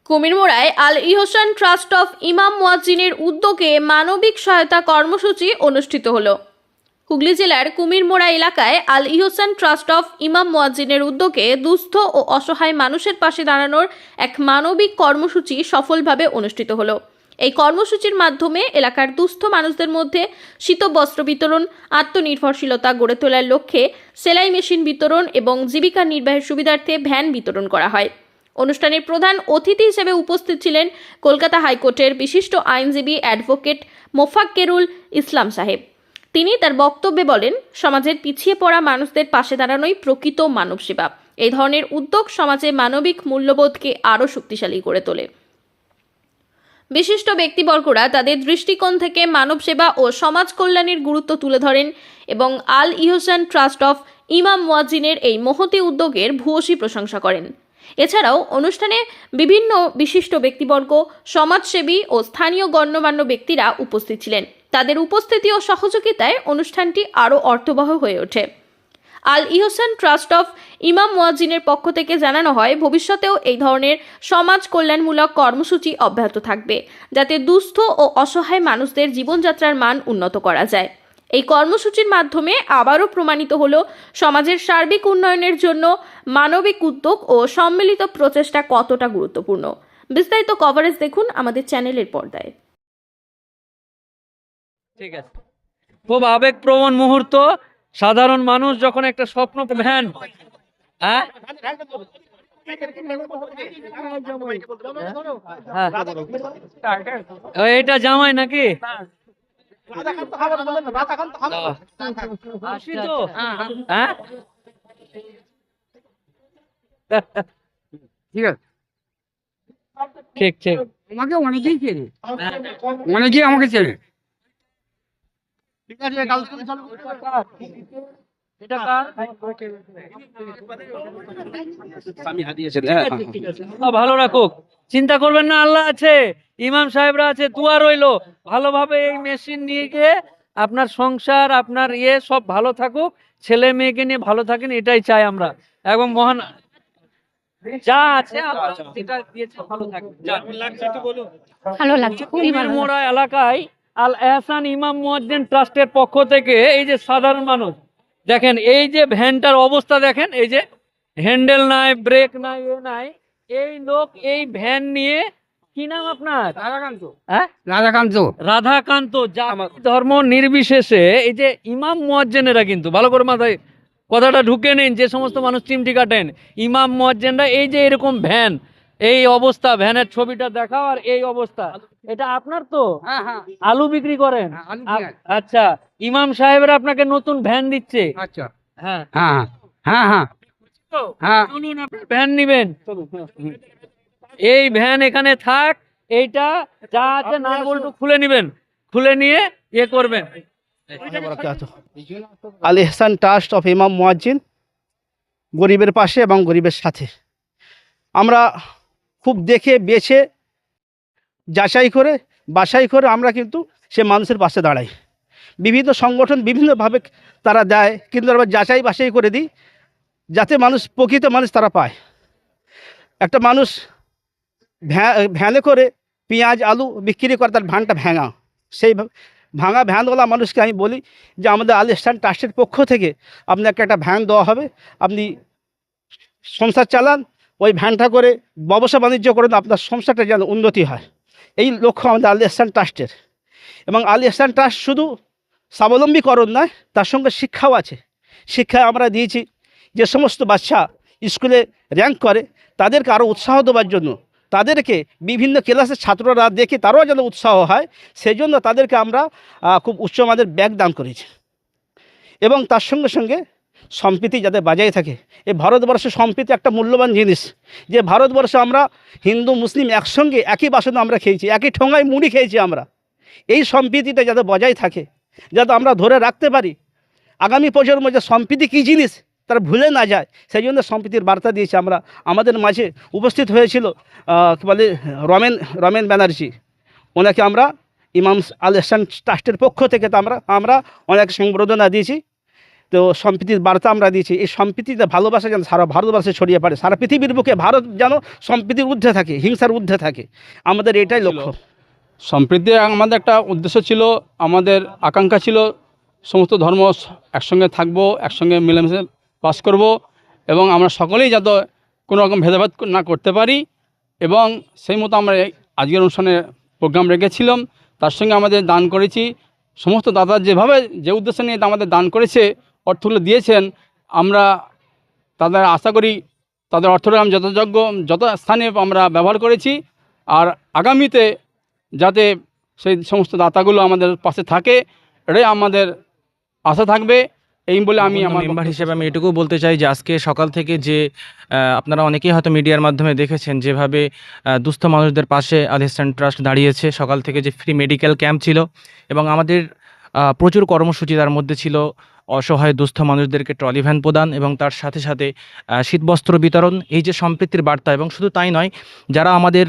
কুমিরমোড়ায় Al Ihsan trust of ইমাম মুয়াজ্জিনের উদ্যোগে মানবিক সহায়তা কর্মসূচি অনুষ্ঠিত হলো। হুগলি জেলার কুমিরমোড়া এলাকায় আল ইহসান ট্রাস্ট অফ ইমাম মুয়াজ্জিনের উদ্যোগে দুস্থ ও অসহায় মানুষের পাশে দাঁড়ানোর এক মানবিক কর্মসূচি সফলভাবে অনুষ্ঠিত হলো। এই কর্মসূচির মাধ্যমে এলাকার দুস্থ মানুষদের মধ্যে শীতবস্ত্র বিতরণ, আত্মনির্ভরশীলতা গড়ে তোলার লক্ষ্যে সেলাই মেশিন বিতরণ এবং জীবিকা নির্বাহের সুবিধার্থে ভ্যান বিতরণ করা হয়। অনুষ্ঠানের প্রধান অতিথি হিসেবে উপস্থিত ছিলেন কলকাতা হাইকোর্টের বিশিষ্ট আইনজীবী অ্যাডভোকেট মোফাক্কেরুল ইসলাম সাহেব। তিনি তার বক্তব্যে বলেন, সমাজের পিছিয়ে পড়া মানুষদের পাশে দাঁড়ানোই প্রকৃত মানব সেবা। এই ধরনের উদ্যোগ সমাজে মানবিক মূল্যবোধকে আরও শক্তিশালী করে তোলে। বিশিষ্ট ব্যক্তিবর্গরা তাদের দৃষ্টিকোণ থেকে মানব সেবা ও সমাজ কল্যাণের গুরুত্ব তুলে ধরেন এবং আল ইহসান ট্রাস্ট অফ ইমাম মুয়াজ্জিনের এই মহতী উদ্যোগের ভূয়সী প্রশংসা করেন। এছাড়াও অনুষ্ঠানে বিভিন্ন বিশিষ্ট ব্যক্তিবর্গ, সমাজসেবী ও স্থানীয় গণ্যমান্য ব্যক্তিরা উপস্থিত ছিলেন। তাদের উপস্থিতি ও সহযোগিতায় অনুষ্ঠানটি আরও অর্থবহ হয়ে ওঠে। আল ইহসান ট্রাস্ট অফ ইমাম মুয়াজ্জিনের পক্ষ থেকে জানানো হয়, ভবিষ্যতেও এই ধরনের সমাজ কল্যাণমূলক কর্মসূচি অব্যাহত থাকবে, যাতে দুস্থ ও অসহায় মানুষদের জীবনযাত্রার মান উন্নত করা যায়। এই কর্মসূচির মাধ্যমে আবারও প্রমাণিত হলো সমাজের সার্বিক উন্নয়নের জন্য মানবিক উদ্যোগ ও সম্মিলিত প্রচেষ্টা কতটা গুরুত্বপূর্ণ। বিস্তারিত কভারেজ দেখুন আমাদের চ্যানেলের পর্দায়। ঠিক আছে, খুব আবেগপ্রবণ মুহূর্ত। সাধারণ মানুষ যখন একটা স্বপ্ন ভ্যান, হ্যাঁ এটা জামাই নাকি? হ্যাঁ ঠিক আছে, ঠিক ঠিক। আমাকে অনেকেই চেনে, অনেকেই আমাকে চেনে। ঠিক আছে, এটা কার? ভালো রাখুক, চিন্তা করবেন না, আল্লাহ আছে, ইমাম সাহেবরা আছে, দোয়া রইলো। ভালোভাবে এই মেশিন নিয়ে গিয়ে আপনার সংসার, আপনার সব ভালো থাকুক, ছেলে মেয়েকে নিয়ে ভালো থাকেন, এটাই চাই আমরা। এবং মহান যা আছে এটা দিয়েছে, ভালো থাকবেন। ভালো লাগছে, খুবই ভালো লাগছে। কুমিরমোড়া এলাকায় আল এহসান ইমাম মুয়াজ্জিন ট্রাস্টের পক্ষ থেকে এই যে সাধারণ মানুষ দেখেন, এই যে ভ্যানটার অবস্থা দেখেন, এই যে হ্যান্ডেল নাই, ব্রেক নাই, নাই, এই লোক এই ভ্যান নিয়ে, কি নাম আপনার? রাধাকান্ত। হ্যাঁ, রাধাকান্ত। রাধাকান্ত। ধর্ম নির্বিশেষে এই যে ইমাম মুয়াজ্জিনেরা, কিন্তু ভালো করে মাথায় কথাটা ঢুকে নিন, যে সমস্ত মানুষ চিমটি কাটেন, ইমাম মুয়াজ্জিনরা এই যে এরকম ভ্যান, এই অবস্থা, ভ্যানের ছবিটা দেখাও, আর এই অবস্থা, এটা আপনার তো? হ্যাঁ হ্যাঁ, আলু বিক্রি করেন? আলু বিক্রি। আচ্ছা, ইমাম সাহেবরা আপনাকে নতুন ভ্যান দিচ্ছে? আচ্ছা, হ্যাঁ হ্যাঁ হ্যাঁ হ্যাঁ হ্যাঁ, চলুন, আপনার ভ্যান নিবেন। এই ভ্যান এখানে থাক, এইটা যা আছে না বলটু খুলে নিবেন, খুলে নিয়ে করবেন। আল ইহসান ট্রাস্ট অফ ইমাম মুয়াজ্জিন গরিবের পাশে এবং গরিবের সাথে। আমরা খুব দেখে বেছে যাচাই করে বাছাই করে আমরা কিন্তু সে মানুষের পাশে দাঁড়াই। বিভিন্ন সংগঠন বিভিন্নভাবে তারা দেয়, কিন্তু আমরা যাচাই বাছাই করে দিই যাতে মানুষ, প্রকৃত মানুষ তারা পায়। একটা মানুষ ভ্যানে করে পেঁয়াজ আলু বিক্রি করে, তার ভ্যানটা ভাঙা, সেই ভাঙা ভ্যানওয়ালা মানুষকে আমি বলি যে আমাদের আল ইহসান ট্রাস্টের পক্ষ থেকে আপনাকে একটা ভ্যান দেওয়া হবে, আপনি সংসার চালান, ওই ভ্যানটা করে ব্যবসা বাণিজ্য করেন, আপনার সংসারটা যেন উন্নতি হয়, এই লক্ষ্য আমাদের আল ইহসান ট্রাস্টের। এবং আল ইহসান ট্রাস্ট শুধু স্বাবলম্বীকরণ নয়, তার সঙ্গে শিক্ষাও আছে। শিক্ষায় আমরা দিয়েছি যে সমস্ত বাচ্চা স্কুলে র্যাঙ্ক করে, তাদেরকে আরও উৎসাহ দেওয়ার জন্য, তাদেরকে বিভিন্ন ক্লাসের ছাত্ররা দেখে তারাও যেন উৎসাহ হয়, সেই জন্য তাদেরকে আমরা খুব উচ্চমানের ব্যাগ দান করেছি। এবং তার সঙ্গে সঙ্গে সম্প্রীতি যাতে বজায় থাকে। এই ভারতবর্ষে সম্প্রীতি একটা মূল্যবান জিনিস, যে ভারতবর্ষে আমরা হিন্দু মুসলিম একসঙ্গে একই বাসনে আমরা খেয়েছি, একই ঠোঙায় মুড়ি খেয়েছি আমরা। এই সম্প্রীতিটা যাতে বজায় থাকে, যাতে আমরা ধরে রাখতে পারি, আগামী প্রজন্ম যে সম্প্রীতি কী জিনিস তারা ভুলে না যায়, সেই জন্য সম্প্রীতির বার্তা দিয়েছি আমরা। আমাদের মাঝে উপস্থিত হয়েছিল কী বলে রমেন ব্যানার্জি, ওনাকে আমরা ইমাম আল ইহসান ট্রাস্টের পক্ষ থেকে আমরা অনেক সংবর্ধনা দিয়েছি। তো সম্প্রীতির বার্তা আমরা দিয়েছি। এই সম্প্রীতিতে ভালোবাসা যেন সারা ভারতবর্ষে ছড়িয়ে পড়ে, সারা পৃথিবীর বুকে ভারত যেন সম্প্রীতির ঊর্ধ্বে থাকে, হিংসার ঊর্ধ্বে থাকে। আমাদের এটাই লক্ষ্য। সম্প্রীতি আমাদের একটা উদ্দেশ্য ছিল, আমাদের আকাঙ্ক্ষা ছিল সমস্ত ধর্ম একসঙ্গে থাকবো, একসঙ্গে মিলেমিশে বাস করব, এবং আমরা সকলেই যাতে কোনো রকম ভেদাভেদ না করতে পারি। এবং সেই মতো আমরা আজকের অনুষ্ঠানে প্রোগ্রাম রেখেছিলাম। তার সঙ্গে আমাদের দান করেছি। সমস্ত দাদা যেভাবে যে উদ্দেশ্য নিয়ে আমাদের দান করেছে, অর্থগুলো দিয়েছেন, আমরা তাদের আশা করি তাদের অর্থটা আমি যথাযোগ্য যত স্থানে আমরা ব্যবহার করেছি। আর আগামীতে যাতে সেই সমস্ত দাতাগুলো আমাদের পাশে থাকে, এটাই আমাদের আশা থাকবে। এই বলে আমি আমার মেম্বার হিসেবে আমি এটুকু বলতে চাই যে আজকে সকাল থেকে যে আপনারা অনেকেই হয়তো মিডিয়ার মাধ্যমে দেখেছেন যেভাবে দুস্থ মানুষদের পাশে আল ইহসান ট্রাস্ট দাঁড়িয়েছে। সকাল থেকে যে ফ্রি মেডিকেল ক্যাম্প ছিল এবং আমাদের প্রচুর কর্মসূচি, তার মধ্যে ছিল অসহায় দুস্থ মানুষদেরকে ট্রলি ভ্যান প্রদান এবং তার সাথে সাথে শীতবস্ত্র বিতরণ। এই যে সম্প্রীতির বার্তা, এবং শুধু তাই নয়, যারা আমাদের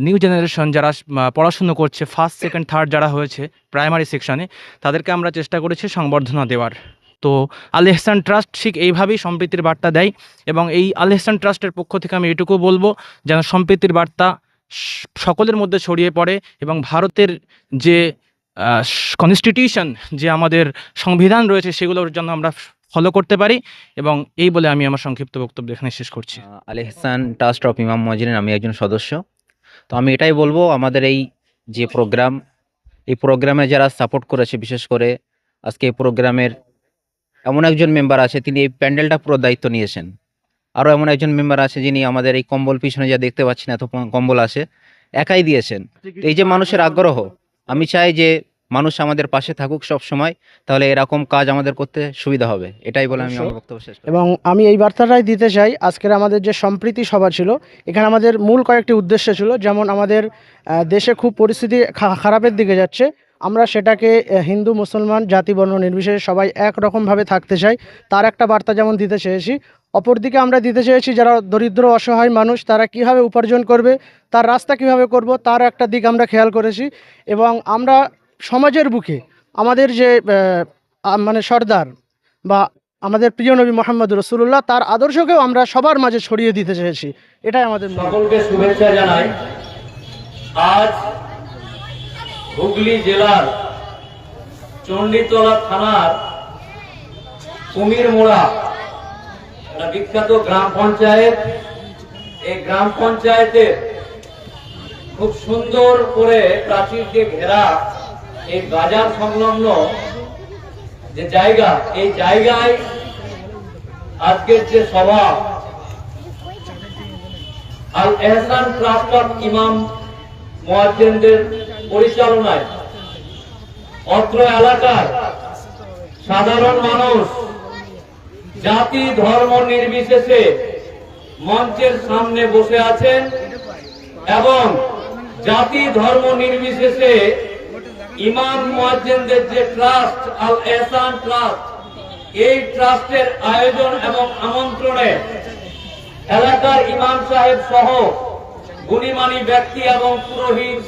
নিউ জেনারেশন যারা পড়াশুনো করছে, ফার্স্ট সেকেন্ড থার্ড যারা হয়েছে প্রাইমারি সেকশনে, তাদেরকে আমরা চেষ্টা করেছি সংবর্ধনা দেওয়ার। তো আল ইহসান ট্রাস্ট ঠিক এইভাবেই সম্প্রীতির বার্তা দেয়, এবং এই আল ইহসান ট্রাস্টের পক্ষ থেকে আমি এটুকু বলবো যেন সম্প্রীতির বার্তা সকলের মধ্যে ছড়িয়ে পড়ে, এবং ভারতের যে কনস্টিটিউশন, যে আমাদের সংবিধান রয়েছে, সেগুলোর জন্য আমরা ফলো করতে পারি। এবং এই বলে আমি আমার সংক্ষিপ্ত বক্তব্য এখানে শেষ করছি। আল ইহসান ট্রাস্ট অফ ইমাম মুয়াজ্জিনের আমি একজন সদস্য। তো আমি এটাই বলবো, আমাদের এই যে প্রোগ্রাম, এই প্রোগ্রামে যারা সাপোর্ট করেছে, বিশেষ করে আজকে এই প্রোগ্রামের এমন একজন মেম্বার আছে, তিনি এই প্যান্ডেলটা পুরো দায়িত্ব নিয়েছেন। আরও এমন একজন মেম্বার আছে যিনি আমাদের এই কম্বল পিছনে যা দেখতে পাচ্ছেন, এত কম্বল আছে, একাই দিয়েছেন। তো এই যে মানুষের আগ্রহ, আমি চাই যে মানুষ আমাদের পাশে থাকুক সব সময়, তাহলে এরকম কাজ আমাদের করতে সুবিধা হবে। এটাই বলে আমি আমার বক্তব্য শেষ করছি। এবং আমি এই বার্তাটাই দিতে চাই, আজকের আমাদের যে সম্প্রীতি সভা ছিল, এখানে আমাদের মূল কয়েকটি উদ্দেশ্য ছিল। যেমন আমাদের দেশে খুব পরিস্থিতি খারাপের দিকে যাচ্ছে, আমরা সেটাকে হিন্দু মুসলমান জাতি বর্ণ নির্বিশেষে সবাই একরকমভাবে থাকতে চাই, তার একটা বার্তা যেমন দিতে চেয়েছি। অপরদিকে আমরা দিতে চেয়েছি যারা দরিদ্র অসহায় মানুষ, তারা কীভাবে উপার্জন করবে, তার রাস্তা কীভাবে করব, তার একটা দিক আমরা খেয়াল করেছি। এবং আমরা সমাজের বুকে আমাদের যে মানে সর্দার বা আমাদের প্রিয় নবী মোহাম্মদ রসুল্লাহ, তার আদর্শকেও আমরা সবার মাঝে ছড়িয়ে দিতে চেয়েছি। এটাই আমাদের সকলকে শুভেচ্ছা জানাই। আজ হুগলি জেলার চণ্ডীতলা থানার কুমিরমোড়া একটা বিখ্যাত গ্রাম পঞ্চায়েত, এই গ্রাম পঞ্চায়েতের খুব সুন্দর করে প্রাচীর দিয়ে ঘেরা এই বাজার সংলগ্ন যে জায়গা, এই জায়গায় আজকের যে সভা আল ইহসান ট্রাস্ট অফ ইমাম মুয়াজ্জিনদের পরিচালনায় অত্র এলাকার সাধারণ মানুষ জাতি ধর্ম নির্বিশেষে মঞ্চের সামনে বসে আছেন, এবং জাতি ধর্ম নির্বিশেষে ইমাম মুয়াজ্জিনদের যে ট্রাস্ট আল ইহসান ট্রাস্ট, এই ট্রাস্টের আয়োজন এবং আমন্ত্রণে এলাকার ইমাম সাহেব সহ গুণীমানী ব্যক্তি এবং পুরোহিত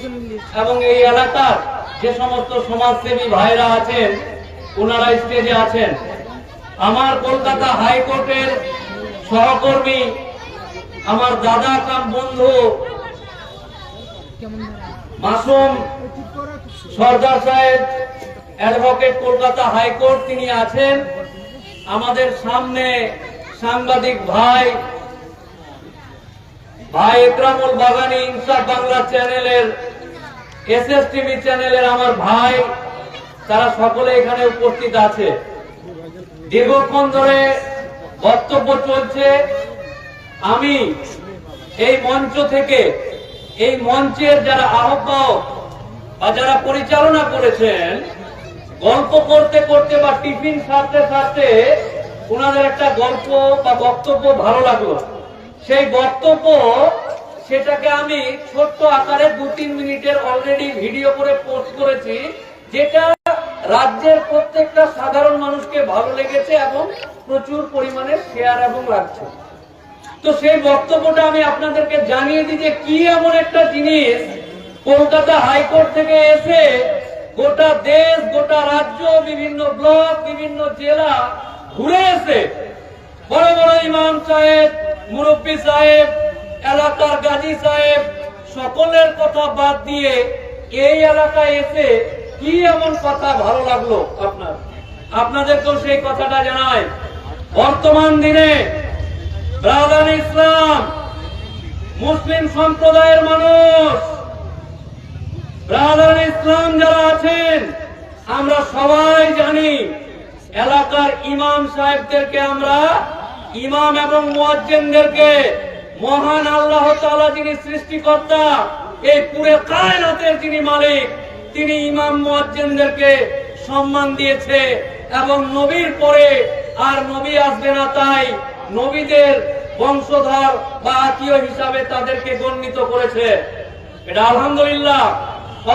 এবং এই এলাকার যে সমস্ত সমাজসেবী ভাইরা আছেন, ওনারা স্টেজে আছেন। আমার কলকাতা হাইকোর্টের সহকর্মী, আমার দাদা কাম বন্ধু মাসুম সর্দার সাহেব, অ্যাডভোকেট, কলকাতা হাইকোর্ট, তিনি আছেন। আমাদের সামনে সাংবাদিক ভাই ইকরামুল বাগানী, ইনসাফ বাংলা চ্যানেলের, SSTV চ্যানেলের আমার ভাই, তারা সকলে এখানে উপস্থিত আছে। দীর্ঘক্ষণ ধরে বক্তব্য চলছে। আমি এই মঞ্চ থেকে, এই মঞ্চের যারা আহ্বায়ক বা যারা পরিচালনা করেছেন, গল্প করতে করতে বা টিফিন সারতে সারতে ওনাদের একটা গল্প বা বক্তব্য ভালো লাগলো। সেই বক্তব্য, সেটাকে আমি ছোট্ট আকারে 2-3 মিনিটের অলরেডি ভিডিও করে পোস্ট করেছি, যেটা রাজ্যের প্রত্যেকটা সাধারণ মানুষকে ভালো লেগেছে এবং প্রচুর পরিমাণে শেয়ার এবং লাগছে। তো সেই বক্তব্যটা আমি আপনাদেরকে জানিয়ে দিই যে কি এমন একটা জিনিস কলকাতা হাইকোর্ট থেকে এসে গোটা দেশ, গোটা রাজ্য, বিভিন্ন ব্লক, বিভিন্ন জেলা ঘুরে এসে বড় বড় ইমাম সাহেব, মুরব্বী সাহেব, এলাকার গাজী সাহেব সকলের কথা বাদ দিয়ে এই এলাকায় এসে কি এমন কথা ভালো লাগলো আপনাদেরকেও সেই কথাটা জানাই। বর্তমান দিনে ব্রাদার ইসলাম, মুসলিম সম্প্রদায়ের মানুষ, ব্রাদার ইসলাম যারা আছেন, আমরা সবাই জানি এলাকার ইমাম সাহেবদেরকে আমরা, ইমাম এবং মুয়াজ্জিনদেরকে মহান আল্লাহ তাআলা যিনি সৃষ্টিকর্তা, এই পুরো কায়নাতের যিনি মালিক, তিনি ইমাম মুয়াজ্জিনদেরকে সম্মান দিয়েছে এবং নবীর পরে আর নবী আসবে না, তাই নবীদের বংশধর বা আত্মীয় হিসাবে তাদেরকে গণ্যিত করেছে। এটা আলহামদুলিল্লাহ।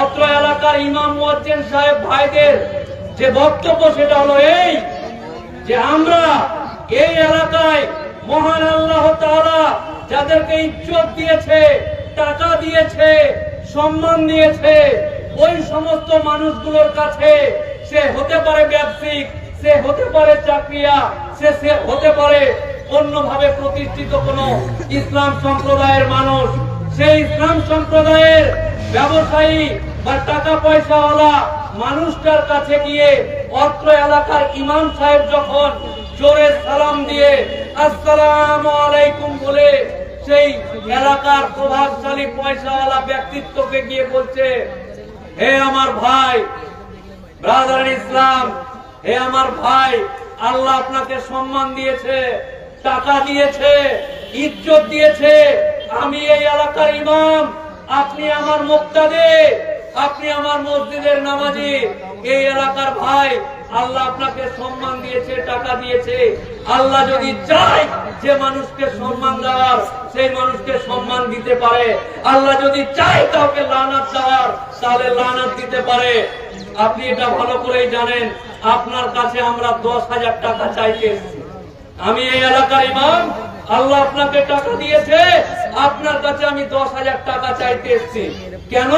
অত্র এলাকার ইমাম মুয়াজ্জিন সাহেব ভাইদের যে বক্তব্য সেটা হলো এই যে আমরা এই এলাকায় মহান আল্লাহ তাআলা যাদেরকে ইজ্জত দিয়েছে, টাকা দিয়েছে, সম্মান দিয়েছে, ওই সমস্ত মানুষগুলোর কাছে, সে হতে পারে ব্যবসায়িক, সে হতে পারে চাকরিয়া, সে হতে পারে অন্যভাবে প্রতিষ্ঠিত কোন ইসলাম সম্প্রদায়ের মানুষ, সেই ইসলাম সম্প্রদায়ের ব্যবসায়ী বা টাকা পয়সাওয়ালা মানুষটার কাছে গিয়ে অত্র এলাকার ইমাম সাহেব যখন জোরে সালাম দিয়ে আসসালামু আলাইকুম বলে সেই এলাকার প্রভাবশালী পয়সাওয়ালা ব্যক্তিত্বকে গিয়ে বলছে, হে আমার ভাই, ব্রাদার ইসলাম, হে আমার ভাই, আল্লাহ আপনাকে সম্মান দিয়েছে, টাকা দিয়েছে, ইজ্জত দিয়েছে, আমি এই এলাকার ইমাম, আপনি আমার মুক্তাদে, আপনি আমার মসজিদের নামাজি, এই এলাকার ভাই, আল্লাহ আপনাকে সম্মান দিয়েছে, টাকা দিয়েছে। আল্লাহ যদি চায় যে মানুষকে সম্মান দেওয়ার, সেই মানুষকে সম্মান দিতে পারে। আল্লাহ যদি চায় কাউকে লানাত দেওয়ার, তাহলে লানাত দিতে পারে। আপনি এটা ভালো করেই জানেন। আপনার কাছে আমরা 10,000 টাকা চাইতে এসেছি। আমি এই এলাকার ইমাম, আল্লাহ আপনাকে টাকা দিয়েছে, আপনার কাছে আমি 10,000 টাকা চাইতে এসেছি। কেন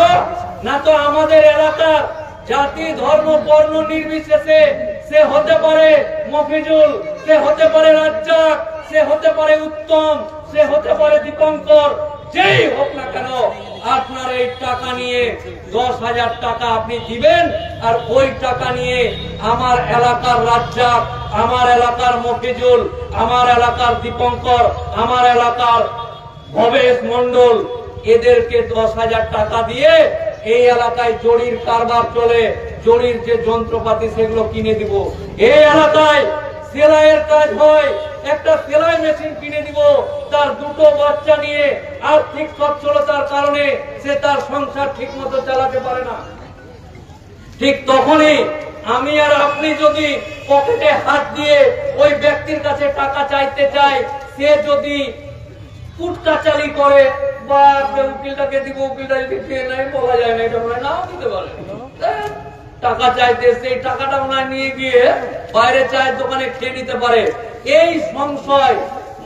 না, তো আমাদের এলাকার জাতি, ধর্ম, বর্ণ নির্বিশেষে সে হতে পারে মফিজুল, সে হতে পারে রাজ্জাক, সে হতে পারে উত্তম, সে হতে পারে দীপঙ্কর, যেই হোক না কেন, আপনার এই টাকা নিয়ে 10,000 টাকা আপনি দিবেন, আর ওই টাকা নিয়ে আমার এলাকার রাজ্জাক, আমার এলাকার মফিজুল, আমার এলাকার দীপঙ্কর, আমার এলাকার ভবেশ মন্ডল, এদেরকে 10,000 টাকা দিয়ে এই এলাকায় জরির কারবার চলে, জরির যে যন্ত্রপাতি সেগুলো কিনে দিব। এই এলাকায় সেলাইয়ের কাজ হয়, একটা সেলাই মেশিন কিনে দিব। তার দুটো বাচ্চা নিয়ে আর্থিক সচ্ছলতার কারণে সে তার সংসার ঠিক মতো চালাতে পারে না। ঠিক তখনই আমি আর আপনি যদি পকেটে হাত দিয়ে ওই ব্যক্তির কাছে টাকা চাইতে চাই, সে যদি কুটকাচালি করে বা উকিলটাকে দিব, উকিলটা যদি খেয়ে নেয়, বলা যায় না, এটা মনে নাও দিতে পারে। টাকা চাইতে সেই টাকাটা ওনার নিয়ে গিয়ে বাইরে চায়ের দোকানে খেয়ে নিতে পারে। এই সংশয়,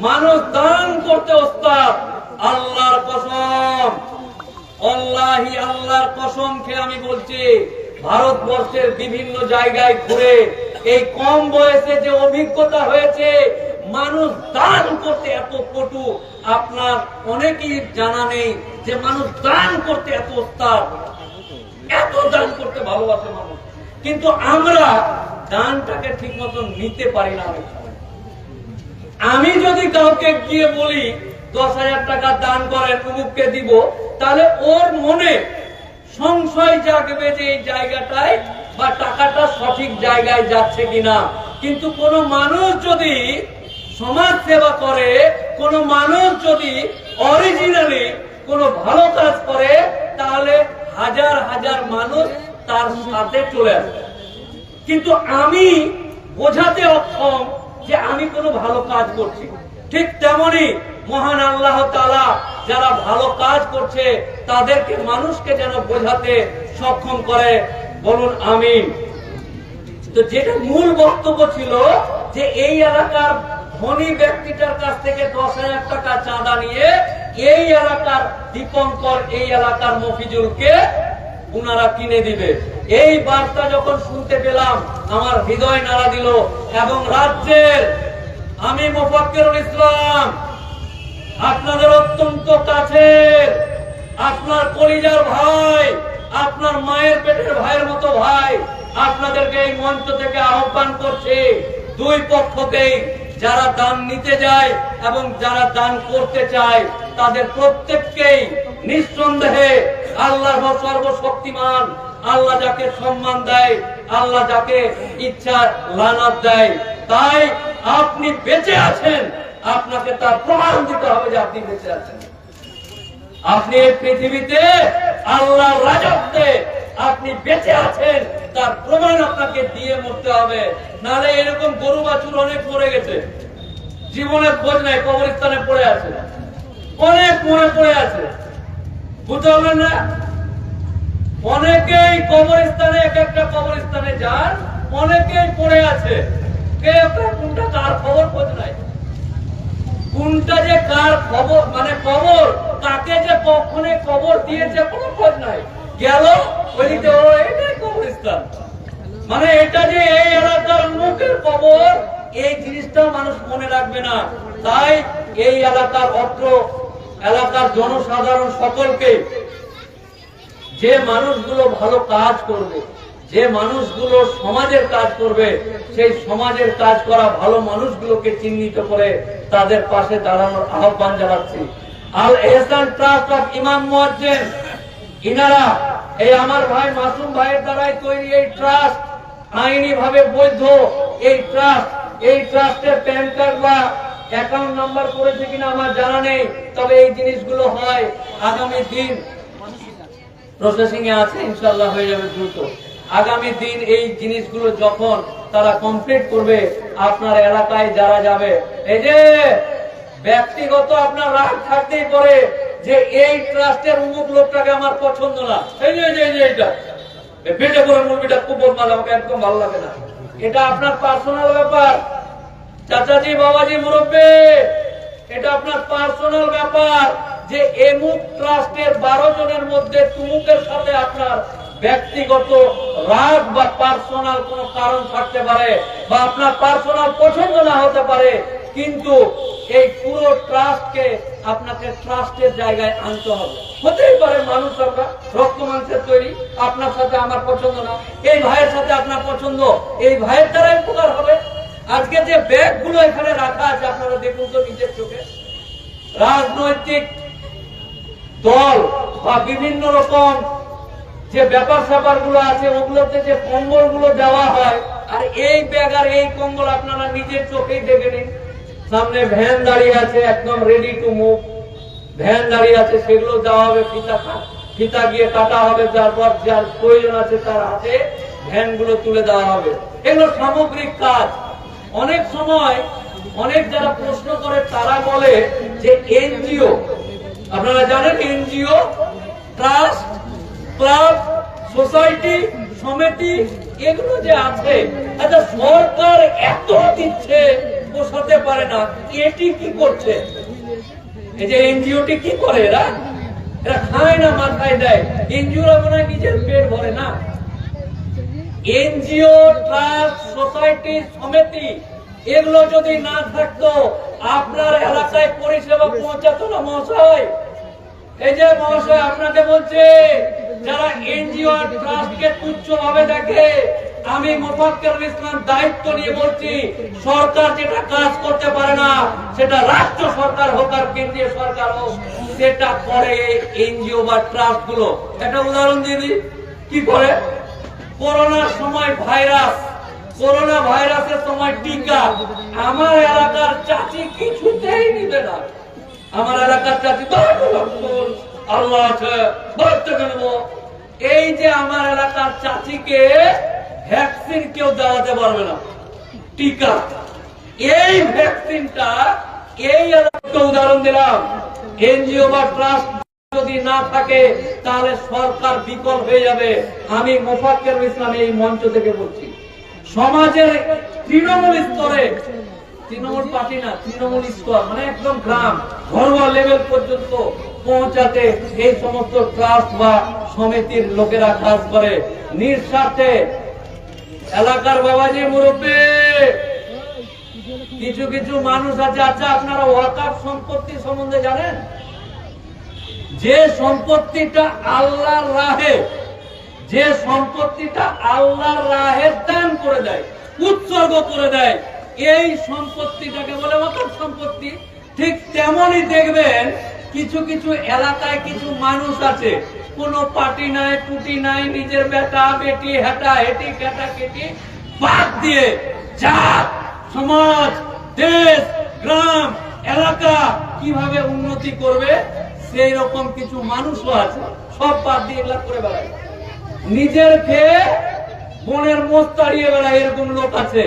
মানুষ দান করতে ওস্তাদ। আল্লাহর কসম, আল্লাহি আল্লাহর কসম খেয়ে আমি বলছি, ভারতবর্ষের বিভিন্ন জায়গায় ঘুরে এই কম বয়সে যে অভিজ্ঞতা হয়েছে, মানুষ দান করতে এত পটু, আপনার অনেকেই জানা নেই যে মানুষ দান করতে এত ওস্তাদ, এত দান করতে ভালোবাসে মানুষ। কিন্তু আমরা দানটাকে ঠিক মতো নিতে পারি না। আমি যদি কাউকে গিয়ে বলি 10,000 টাকা দান করেন, অমুককে দিব, তাহলে ওর মনে সংশয় জাগবে যে এই জায়গাটায় বা টাকাটা সঠিক জায়গায় যাচ্ছে কিনা। কিন্তু কোন মানুষ যদি সমাজ সেবা করে, কোন মানুষ যদি অরিজিনালি কোন ভালো কাজ করে, তাহলে হাজার হাজার মানুষ তার সাথে চলে আসে। কিন্তু আমি বোঝাতে অক্ষম যে আমি কোনো ভালো কাজ করছি। ঠিক তেমনি মহান আল্লাহ তাআলা যারা ভালো কাজ করছে তাদেরকে, মানুষকে যেন বোঝাতে সক্ষম করে। বলুন আমিন। তো যেটা মূল বক্তব্য ছিল যে এই এলাকার ধনী ব্যক্তিটার কাছ থেকে 10,000 টাকা চাঁদা নিয়ে এই এলাকার দীপঙ্কর, এই এলাকার মফিজুলকে উনারা কিনে দিবে। এই বার্তা যখন শুনতে পেলাম আমার হৃদয় নাড়া দিল, এবং রাজ্যের আমি মোফাক্কেরুল ইসলাম আপনাদের অত্যন্ত কাছের, আপনার কলিজার ভাই, আপনার মায়ের পেটের ভাইয়ের মতো ভাই, আপনাদেরকে এই মঞ্চ থেকে আহ্বান করছে দুই পক্ষকেই, যারা দান নিতে যায় এবং যারা দান করতে চায় তাদের প্রত্যেককেই নিঃসন্দেহে আল্লাহ সর্বশক্তিমান, আল্লাহ যাকে সম্মান দেয়, আল্লাহ যাকে ইচ্ছা লানত দেয়। তাই আপনি বেঁচে আছেন, আপনাকে তার প্রমাণ দিতে হবে যে আপনি বেঁচে আছেন। আপনি এই পৃথিবীতে আল্লাহর রাজত্বে আপনি বেঁচে আছেন, তার প্রমাণ আপনাকে দিয়ে মরতে হবে। নাহলে এরকম গরু বাছুর অনেক মরে গেছে, জীবনের খোঁজ নাই, কবরস্থানে পড়ে আছে, অনেক মরে পড়ে আছে, বুঝতে পারলেন না? অনেকেই কবরস্থানে, এক একটা কবরস্থানে যান, অনেকেই পড়ে আছে, কে কোনটা কার খবর খোঁজ নাই, কোনটা যে কার খবর, মানে কবর তাকে যে কখনো কবর দিয়েছে কোনো খোঁজ নাই, গেল ওইদিকে এটাই কবরস্থান, মানে এটা যে এই এলাকার লোকের কবর, এই জিনিসটা মানুষ মনে রাখবে না। তাই এই এলাকার অত্র এলাকার জনসাধারণ সকলকে, যে মানুষগুলো ভালো কাজ করবে, যে মানুষগুলো সমাজের কাজ করবে, সেই সমাজের কাজ করা ভালো মানুষগুলোকে চিহ্নিত করে তাদের পাশে দাঁড়ানোর আহ্বান জানাচ্ছি। আল এহসান ট্রাস্ট অফ ইমাম মুয়াজ্জিন, ইনারা এই আমার ভাই মাসুম ভাইয়ের দ্বারাই তৈরি এই ট্রাস্ট, আইনি ভাবে বৈধ এই ট্রাস্ট। এই ট্রাস্টের প্যান কার্ড বা অ্যাকাউন্ট নাম্বার করেছে কিনা আমার জানা নেই, তবে এই জিনিসগুলো হয় আগামী দিন প্রসেসিং এ আছে, ইনশাআল্লাহ হয়ে যাবে দ্রুত। আগামী দিন এই জিনিসগুলো যখন তারা কমপ্লিট করবে, আপনার এলাকায় যারা যাবে, এই যে ব্যক্তিগত আপনার রাগ থাকতেই পারে যে এই ট্রাস্টের অমুক লোকটাকে আমার পছন্দ না, এই যে এইটা বেটে করে মুরগিটা খুব বদমাল, আমাকে একদম ভালো লাগে না, এটা আপনার পার্সোনাল ব্যাপার। চাচাজি, বাবাজি, মুরব্বী, এটা আপনার পার্সোনাল ব্যাপার যে এমুক ট্রাস্টের 12 জনের মধ্যে তুমুকের সাথে আপনার ব্যক্তিগত রাগ বা পার্সোনাল কোন কারণ থাকতে পারে, বা আপনার পার্সোনাল পছন্দ না হতে পারে, কিন্তু এই পুরো ট্রাস্টকে আপনাকে ট্রাস্টের জায়গায় আনতে হবে। হতেই পারে মানুষ, আমরা রক্ত মাংসের তৈরি, আপনার সাথে আমার পছন্দ না, এই ভাইয়ের সাথে আপনার পছন্দ, এই ভাইয়ের দ্বারাই উপকার হবে। আজকে যে ব্যাগগুলো এখানে রাখা আছে আপনারা দেখুন তো নিজের চোখে, রাজনৈতিক দল বা বিভিন্ন রকম যে ব্যাপার স্যাপার গুলো আছে ওগুলোতে যে কম্বল গুলো দেওয়া হয়, আর এই ব্যাগ আর এই কম্বল আপনারা নিজের চোখেই দেখে নিন। সামনে ভ্যান দাঁড়িয়ে আছে, একদম রেডি টু মুভ ভ্যান দাঁড়িয়ে আছে, সেগুলো দেওয়া হবে, ফিতা গিয়ে কাটা হবে, তারপর যার প্রয়োজন আছে তার হাতে ভ্যান গুলো তুলে দেওয়া হবে। এগুলো সামগ্রিক কাজ। অনেক সময় অনেক যারা প্রশ্ন করে তারা বলে যে এনজিও, আপনারা জানেন এনজিও, ট্রাস্ট, ক্লাব, সোসাইটি, সমিতি, এগুলো যে আছে, আচ্ছা সরকার এত দিচ্ছে পোষাতে পারে না, এটি কি করছে? এই যে এনজিওটি কি করে? এরা খায় না, মাথায় দেয়। এনজিওরা মনে হয় নিজের পেট ভরে না। এনজিও, ট্রাস্ট, সোসাইটি, সমিতি, এগুলো যদি না থাকতো আপনার এলাকায় পরিষেবা পৌঁছাতো না মহাশয়। এই যে মহাশয় আপনাকে বলছে, যারা এনজিও আর ট্রাস্টকে তুচ্ছ ভাবে দেখে, আমি মোফাক্কেরুল ইসলাম দায়িত্ব নিয়ে বলছি, সরকার যেটা কাজ করতে পারে না, সেটা রাষ্ট্র সরকার হোক আর কেন্দ্রীয় সরকার হোক, সেটা করে এনজিও বা ট্রাস্ট গুলো। একটা উদাহরণ দিয়ে দিই, কি করে? করোনার সময় ভাইরাস, করোনা ভাইরাসের সময় টিকা, আমার এলাকার চাচি কিছুতেই নিবে না। আমার এলাকার চাচি আল্লাহ আছে, এই যে আমার এলাকার চাচিকে ভ্যাকসিন কেউ দেওয়াতে পারবে না, টিকা। এই ভ্যাকসিনটা এই এলাকাকে উদাহরণ দিলাম। এনজিও বা ট্রাস্ট যদি না থাকে তাহলে সরকার বিকল হয়ে যাবে। আমি মোফাক্কেরুল ইসলাম এই মঞ্চ থেকে বলছি, সমাজের তৃণমূল স্তরে, তৃণমূল পার্টি না, তৃণমূল স্তর মানে একদম গ্রাম ঘরোয়া লেভেল পর্যন্ত পৌঁছাতে এই সমস্ত ট্রাস্ট বা সমিতির লোকেরা কাজ করে নিঃস্বার্থে। এলাকার বাবাজি মুরব্বী, কিছু কিছু মানুষ আছে। আচ্ছা, আপনারা ওয়াকফ সম্পত্তি সম্বন্ধে জানেন? যে সম্পত্তিটা আল্লাহর রাহে, যে সম্পত্তিটা আল্লাহর রাহে দান করে দেয়, উৎসর্গ করে দেয়, এই সম্পত্তিটাকে বলে ওয়াকফ সম্পত্তি। ঠিক তেমনই দেখবেন কিছু কিছু এলাকায় কিছু মানুষ আছে, কোনো পার্টি নাই, টুটি নাই, নিজের বেটা বেটি হেটা হেটি কেটা কেটি বাদ দিয়ে জাত, সমাজ, দেশ, গ্রাম, এলাকা কিভাবে উন্নতি করবে সেই রকম কিছু মানুষও আছে। সব বাদ দিয়ে এগুলা করে বেড়ায়, নিজের খেয়ে বনের মোষ তাড়িয়ে বেড়ায়, এরকম লোক আছে।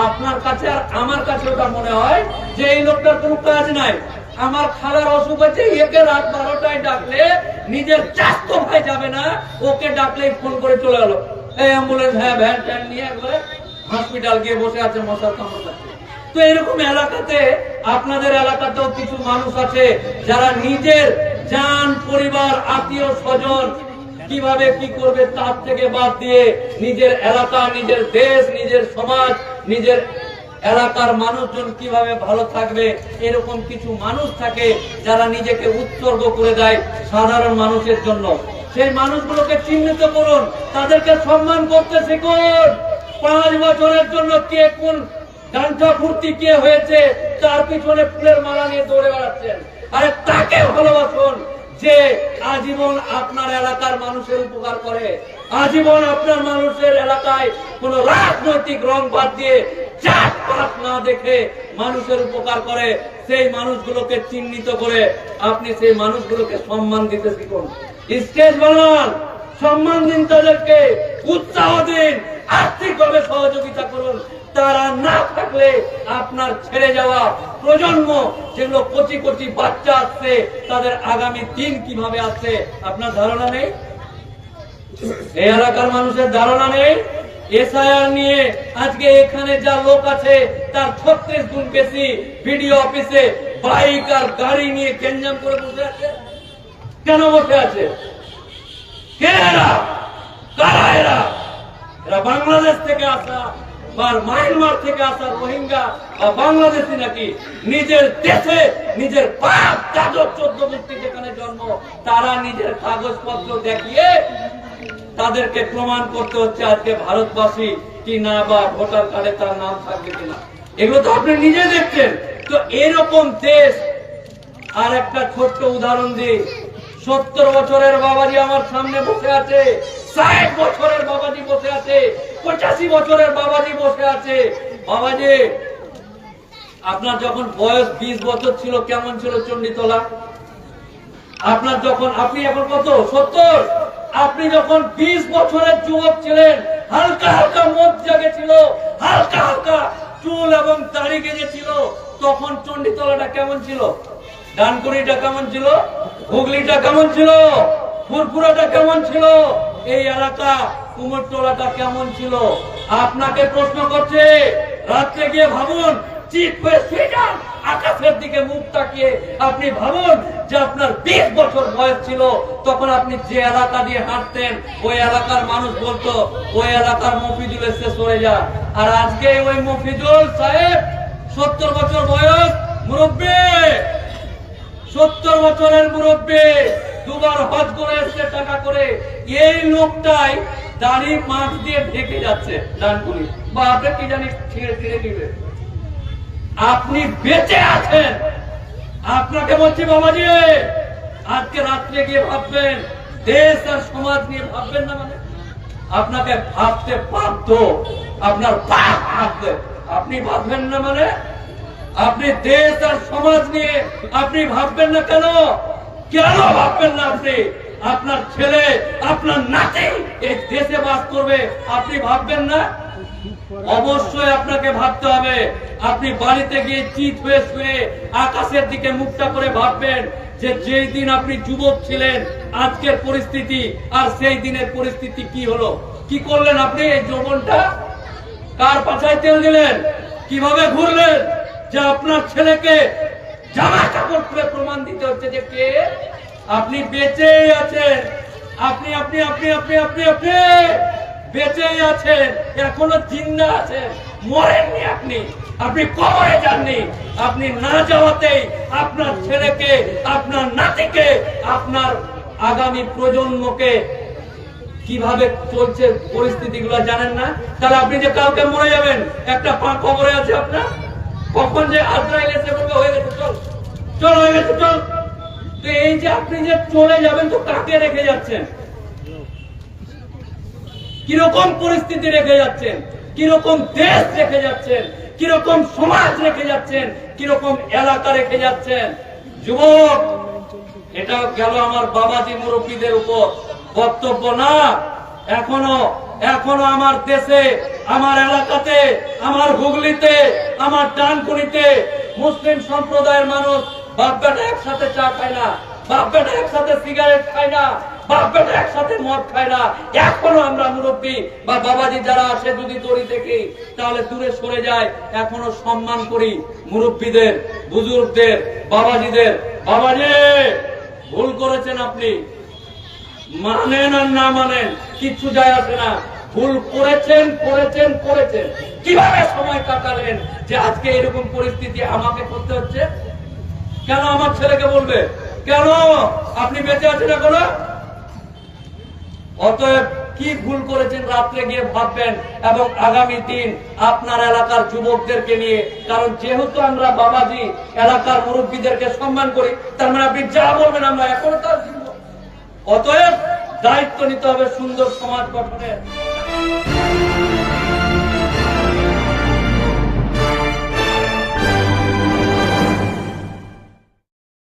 আপনার কাছে আর আমার কাছে ওটা মনে হয় যে এই লোকটার কোনো কাজ নাই। আমার খালার অসুখ আছে, একে রাত 12টায় ডাকলে নিজের চাস্তো ভাই যাবে না, ওকে ডাকলেই ফোন করে চলে গেল, এই অ্যাম্বুলেন্স, হ্যাঁ ভ্যান ট্যান নিয়ে একবারে হসপিটাল গিয়ে বসে আছে মশার কামড় খাচ্ছে। তো এরকম এলাকাতে, আপনাদের এলাকাতেও কিছু মানুষ আছে যারা নিজের জান, পরিবার, আত্মীয় স্বজন কিভাবে কি করবে তার থেকে বাদ দিয়ে নিজের এলাকা, নিজের দেশ, নিজের সমাজ, নিজের এলাকার মানুষজন কিভাবে ভালো থাকবে, এরকম কিছু মানুষ থাকে যারা নিজেকে উৎসর্গ করে দেয় সাধারণ মানুষের জন্য। সেই মানুষগুলোকে চিহ্নিত করুন, তাদেরকে সম্মান করতে শিখুন। 5 বছরের জন্য কে কোন গান্ঠা ফুর্তি কে হয়েছে তার পিছনে ফুলের মালা নিয়ে দৌড়ে বেড়াচ্ছেন। আরে তাকে ভালোবাসুন যে আজীবন আপনার এলাকার মানুষের উপকার করে, আজীবন আপনার মানুষের এলাকায় কোন রাজনৈতিক রং বাদ দিয়ে জাতপাত না দেখে মানুষের উপকার করে। সেই মানুষগুলোকে চিহ্নিত করে আপনি সেই মানুষগুলোকে সম্মান দিতে শিখুন। স্টেজ বানান, সম্মান দিন, তাদেরকে উৎসাহ দিন, আর্থিকভাবে সহযোগিতা করুন। তারা না থাকলে আপনার ছেড়ে যাওয়া প্রজন্ম, যেগুলো কচি কচি বাচ্চা আসছে, তাদের আগামী দিন কিভাবে আসছে আপনার ধারণা নেই? এই এলাকার মানুষের ধারণা নেই? এসআইআর নিয়ে আজকে এখানে যা লোক আছে তার 36 গুণ বেশি ভিডিও অফিসে বাইক আর গাড়ি নিয়ে গেঞ্জাম করে বসে আছে। কেন বসে আছে? কে এরা? কারা এরা? এরা বাংলাদেশ থেকে আসা বা মায়ানমার থেকে আসা রোহিঙ্গা বা বাংলাদেশি নাকি? নিজের দেশে নিজের বাপ দাদু 14 গোষ্ঠী যেখানে জন্ম, তারা নিজের কাগজপত্র দেখিয়ে তাদেরকে প্রমাণ করতে হচ্ছে আজকে ভারতবাসী কি না, বা ভোটার কার্ডে তার নাম থাকবে কিনা। এগুলো তো আপনি নিজে দেখছেন। তো এরকম দেশ। আর একটা ছোট্ট উদাহরণ দিই, 70 বছরের বাবাজি আমার সামনে বসে আছে, 60 বছরের বাবাজি বসে আছে, 85 বছরের বাবাজি বসে আছে। বাবাজি, আপনার যখন বয়স 20 বছর ছিল কেমন ছিল চণ্ডীতলা? আপনার যখন, আপনি এখন কত? 70। আপনি যখন 20 বছরের যুবক ছিলেন, হালকা হালকা মদ জাগেছিল, হালকা হালকা চুল এবং দাড়ি গেজেছিল, তখন চণ্ডীতলাটা কেমন ছিল? ডানকুনিটা কেমন ছিল? হুগলিটা কেমন ছিল? ফুরফুরাটা কেমন ছিল? এই এলাকা কুমোরটলাটা কেমন ছিল? আপনাকে প্রশ্ন করছে, রাত্রে গিয়ে ভাবুন, চিত হয়ে শুয়ে যান, আকাশের দিকে মুখ তাকিয়ে আপনি ভাবুন যে আপনার 20 বছর বয়স ছিল, তখন আপনি যে এলাকা দিয়ে হাঁটতেন ওই এলাকার মানুষ বলতো ওই এলাকার মফিজুল এসে সরে যা। আর আজকে ওই মফিজুল সাহেব 70 বছর বয়স, মুরব্বী, 70 বছরের মুরব্বী, 2 বার হজ করে এসছে টাকা করে। এই লোকটাই দাড়ি মাছ দিয়ে ঢেকে যাচ্ছে ডানকুনি, বা আপনি কি জানি ছিঁড়ে ছিঁড়ে দিবে। আপনি বেঁচে আছেন। আপনাকে বলছি বাবাজি, আজকে রাত্রে গিয়ে ভাববেন, দেশ আর সমাজ নিয়ে ভাববেন না, মানে আপনাকে ভাবতে বাধ্য আপনার বাপ ভাবতে, আপনি ভাববেন না, মানে আপনি দেশ আর সমাজ নিয়ে আপনি ভাববেন না। কেন কেন ভাববেন না? আপনি, আপনার ছেলে, আপনার নাতি এই দেশে বাস করবে, আপনি ভাববেন না? অবশ্যই আপনাকে ভাবতে হবে। আপনি বাড়িতে গিয়ে চিত হয়ে শুয়ে আকাশের দিকে মুখটা করে ভাববেন যে যেই দিন আপনি যুবক ছিলেন আজকের পরিস্থিতি আর সেই দিনের পরিস্থিতি কি হলো। কি করলেন আপনি? এই যৌবনটা কার পাছায় তেল দিলেন? কিভাবে ঘুরলেন যে আপনার ছেলেকে জামা কাপড় খুলে প্রমাণ দিতে হচ্ছে যে কে আপনি বেঁচে আছেন। আপনি আপনি আপনি আপনি আপনি আপনি বেঁচেই আছেন, এখনো জিন্দা আছেন, মরেননি আপনি, আপনি কবরে যাননি। আপনি না যাওয়াতেই আপনার ছেলেকে, আপনার নাতিকে, আপনার আগামী প্রজন্মকে কিভাবে চলছে পরিস্থিতিগুলো জানেন না। তাহলে আপনি যে কালকে মরে যাবেন, একটা পা কবরে আছে আপনার, কখন যে আজরাইল এসে বলবে হয়ে গেছে চল, চল হয়ে গেছে চল। তো এই যে আপনি যে চলে যাবেন, তো কাকে রেখে যাচ্ছেন? কিরকম পরিস্থিতি রেখে যাচ্ছেন, কিরকম দেশ রেখে যাচ্ছেন, কিরকম সমাজ রেখে যাচ্ছেন, কিরকম এলাকা রেখে যাচ্ছেন? যুবক, এটা গেল আমার বাবাজি মুরব্বীদের উপর বক্তব্য না। এখনো আমার দেশে, আমার এলাকাতে, আমার হুগলিতে, আমার ডানকুনিতে মুসলিম সম্প্রদায়ের মানুষ বাপ বেটা একসাথে চা খায় না, বাপ বেটা একসাথে সিগারেট খায় না, বাপ বেটা একসাথে মদ খায় না। এখনো আমরা মুরব্বী বা বাবাজি যারা আসে যদি দড়ি থেকে, তাহলে দূরে সরে যায়, এখনো সম্মান করি মুরব্বীদের, বুজুর্গদের, বাবাজিদের। বাবাজি, ভুল করেছেন আপনি, মানেন আর না মানেন কিচ্ছু যায় আসে না। ভুল করেছেন করেছেন করেছেন, কিভাবে সময় কাটালেন যে আজকে এরকম পরিস্থিতি আমাকে করতে হচ্ছে? কেন আমার ছেলেকে বলবে? কেন আপনি বেঁচে আছেন এখনো? অতএব কি ভুল করেছেন রাত্রে গিয়ে ভাববেন, এবং আগামী দিন আপনার এলাকার যুবকদেরকে নিয়ে, কারণ যেহেতু আমরা বাবাজি এলাকার মুরব্বীদেরকে সম্মান করি, তার মানে আপনি যা বলবেন আমরা এখনো তার। অতএব দায়িত্ব নিতে হবে সুন্দর সমাজ গঠনের।